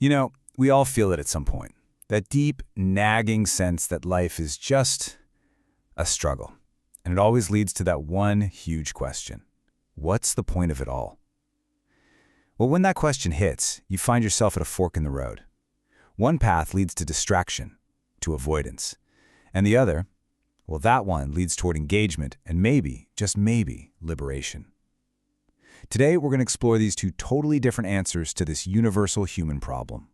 We all feel it at some point. That deep, nagging sense that life is just a struggle. And it always leads to that one huge question. What's the point of it all? Well, when that question hits, you find yourself at a fork in the road. One path leads to distraction, to avoidance. And the other, well, that one leads toward engagement and maybe, just maybe, liberation. Today, we're going to explore these two totally different answers to this universal human problem.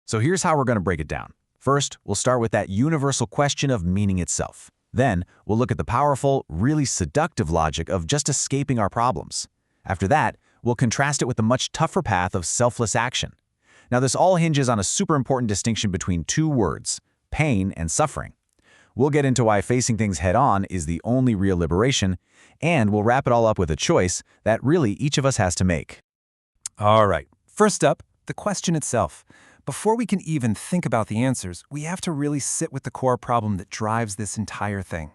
So here's how we're going to break it down. First, we'll start with that universal question of meaning itself. Then, we'll look at the powerful, really seductive logic of just escaping our problems. After that, we'll contrast it with the much tougher path of selfless action. Now, this all hinges on a super important distinction between two words, pain and suffering. We'll get into why facing things head-on is the only real liberation, and we'll wrap it all up with a choice that really each of us has to make. All right, first up, the question itself. Before we can even think about the answers, we have to really sit with the core problem that drives this entire thing.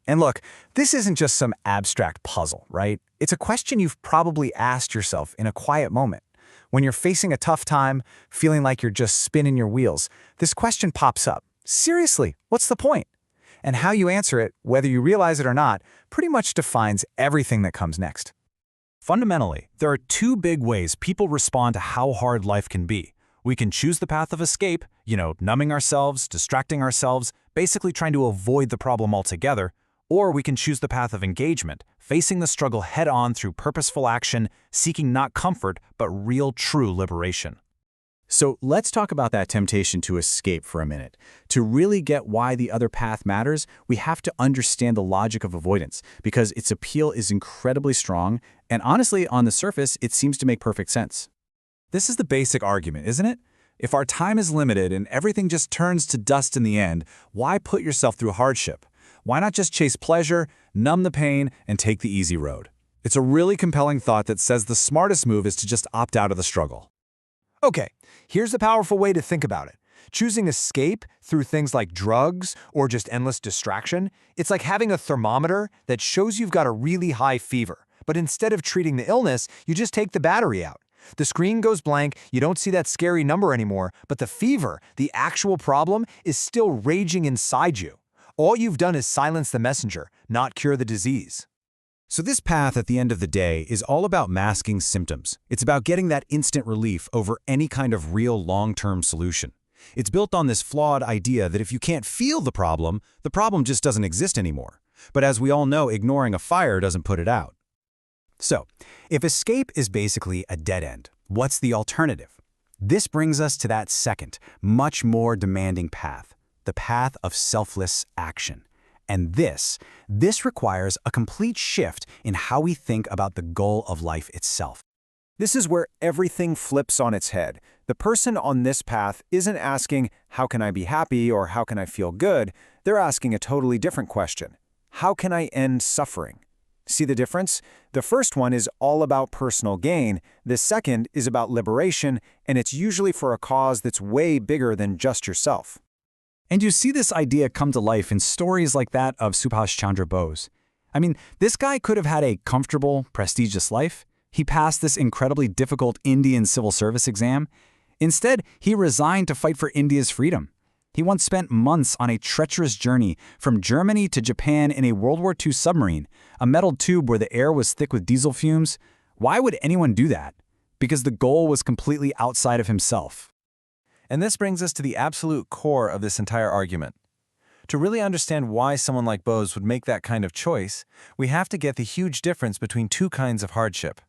And look, this isn't just some abstract puzzle, right? It's a question you've probably asked yourself in a quiet moment. When you're facing a tough time, feeling like you're just spinning your wheels, this question pops up. Seriously, what's the point? And how you answer it, whether you realize it or not, pretty much defines everything that comes next. Fundamentally, there are two big ways people respond to how hard life can be. We can choose the path of escape, numbing ourselves, distracting ourselves, basically trying to avoid the problem altogether, or we can choose the path of engagement, facing the struggle head-on through purposeful action, seeking not comfort, but real, true liberation. So let's talk about that temptation to escape for a minute. To really get why the other path matters, we have to understand the logic of avoidance, because its appeal is incredibly strong, and honestly, on the surface, it seems to make perfect sense. This is the basic argument, isn't it? If our time is limited and everything just turns to dust in the end, why put yourself through hardship? Why not just chase pleasure, numb the pain, and take the easy road? It's a really compelling thought that says the smartest move is to just opt out of the struggle. Okay, here's the powerful way to think about it. Choosing escape through things like drugs or just endless distraction, it's like having a thermometer that shows you've got a really high fever, but instead of treating the illness, you just take the battery out. The screen goes blank, you don't see that scary number anymore, but the fever, the actual problem, is still raging inside you. All you've done is silence the messenger, not cure the disease. So this path at the end of the day is all about masking symptoms. It's about getting that instant relief over any kind of real long-term solution. It's built on this flawed idea that if you can't feel the problem just doesn't exist anymore. But as we all know, ignoring a fire doesn't put it out. So, if escape is basically a dead end, what's the alternative? This brings us to that second, much more demanding path, the path of selfless action. And this requires a complete shift in how we think about the goal of life itself. This is where everything flips on its head. The person on this path isn't asking, how can I be happy or how can I feel good? They're asking a totally different question. How can I end suffering? See the difference? The first one is all about personal gain. The second is about liberation, and it's usually for a cause that's way bigger than just yourself. And you see this idea come to life in stories like that of Subhash Chandra Bose. I mean, this guy could have had a comfortable, prestigious life. He passed this incredibly difficult Indian civil service exam. Instead, he resigned to fight for India's freedom. He once spent months on a treacherous journey from Germany to Japan in a World War II submarine, a metal tube where the air was thick with diesel fumes. Why would anyone do that? Because the goal was completely outside of himself. And this brings us to the absolute core of this entire argument. To really understand why someone like Bose would make that kind of choice, we have to get the huge difference between two kinds of hardship.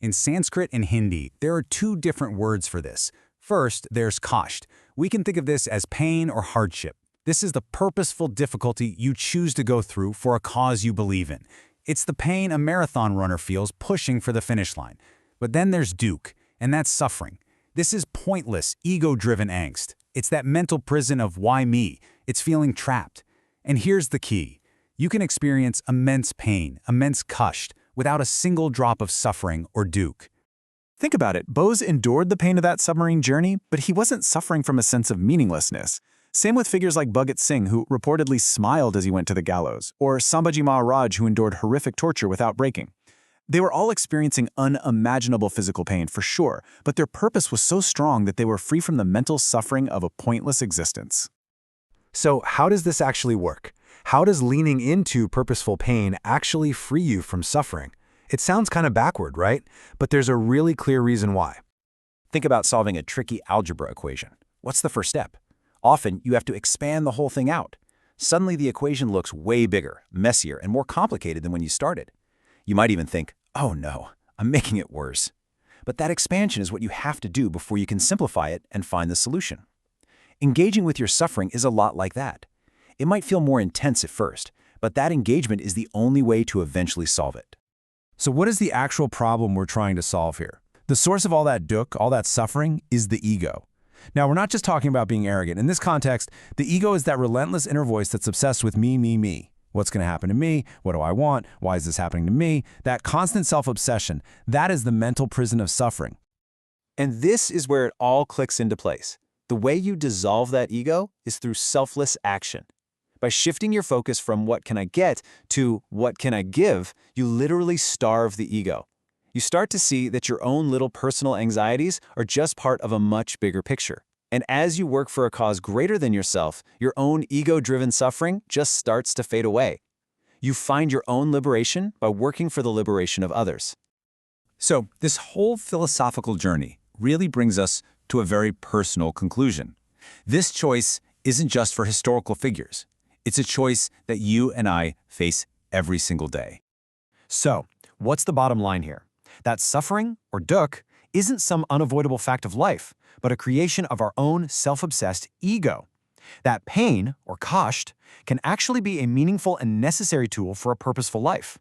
In Sanskrit and Hindi, there are two different words for this. First, there's kasht. We can think of this as pain or hardship. This is the purposeful difficulty you choose to go through for a cause you believe in. It's the pain a marathon runner feels pushing for the finish line. But then there's dukh, and that's suffering. This is pointless, ego-driven angst. It's that mental prison of why me? It's feeling trapped. And here's the key. You can experience immense pain, immense kasht, without a single drop of suffering or dukh. Think about it. Bose endured the pain of that submarine journey, but he wasn't suffering from a sense of meaninglessness. Same with figures like Bhagat Singh, who reportedly smiled as he went to the gallows, or Sambhaji Maharaj, who endured horrific torture without breaking. They were all experiencing unimaginable physical pain for sure, but their purpose was so strong that they were free from the mental suffering of a pointless existence. So how does this actually work? How does leaning into purposeful pain actually free you from suffering? It sounds kind of backward, right? But there's a really clear reason why. Think about solving a tricky algebra equation. What's the first step? Often, you have to expand the whole thing out. Suddenly, the equation looks way bigger, messier, and more complicated than when you started. You might even think, oh no, I'm making it worse. But that expansion is what you have to do before you can simplify it and find the solution. Engaging with your suffering is a lot like that. It might feel more intense at first, but that engagement is the only way to eventually solve it. So what is the actual problem we're trying to solve here? The source of all that dukkha, all that suffering, is the ego. Now, we're not just talking about being arrogant. In this context, the ego is that relentless inner voice that's obsessed with me, me, me. What's going to happen to me? What do I want? Why is this happening to me? That constant self-obsession, that is the mental prison of suffering. And this is where it all clicks into place. The way you dissolve that ego is through selfless action. By shifting your focus from what can I get to what can I give, you literally starve the ego. You start to see that your own little personal anxieties are just part of a much bigger picture. And as you work for a cause greater than yourself, your own ego-driven suffering just starts to fade away. You find your own liberation by working for the liberation of others. So, this whole philosophical journey really brings us to a very personal conclusion. This choice isn't just for historical figures. It's a choice that you and I face every single day. So, what's the bottom line here? That suffering, or dukkha, isn't some unavoidable fact of life, but a creation of our own self-obsessed ego. That pain, or kashta, can actually be a meaningful and necessary tool for a purposeful life.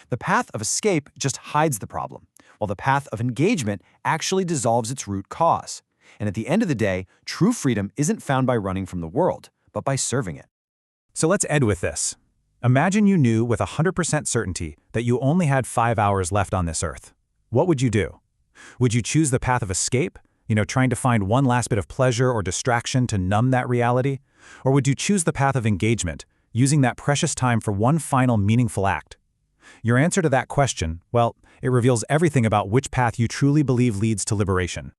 The path of escape just hides the problem, while the path of engagement actually dissolves its root cause. And at the end of the day, true freedom isn't found by running from the world, but by serving it. So let's end with this. Imagine you knew with 100% certainty that you only had 5 hours left on this earth. What would you do? Would you choose the path of escape, trying to find one last bit of pleasure or distraction to numb that reality? Or would you choose the path of engagement, using that precious time for one final meaningful act? Your answer to that question, well, it reveals everything about which path you truly believe leads to liberation.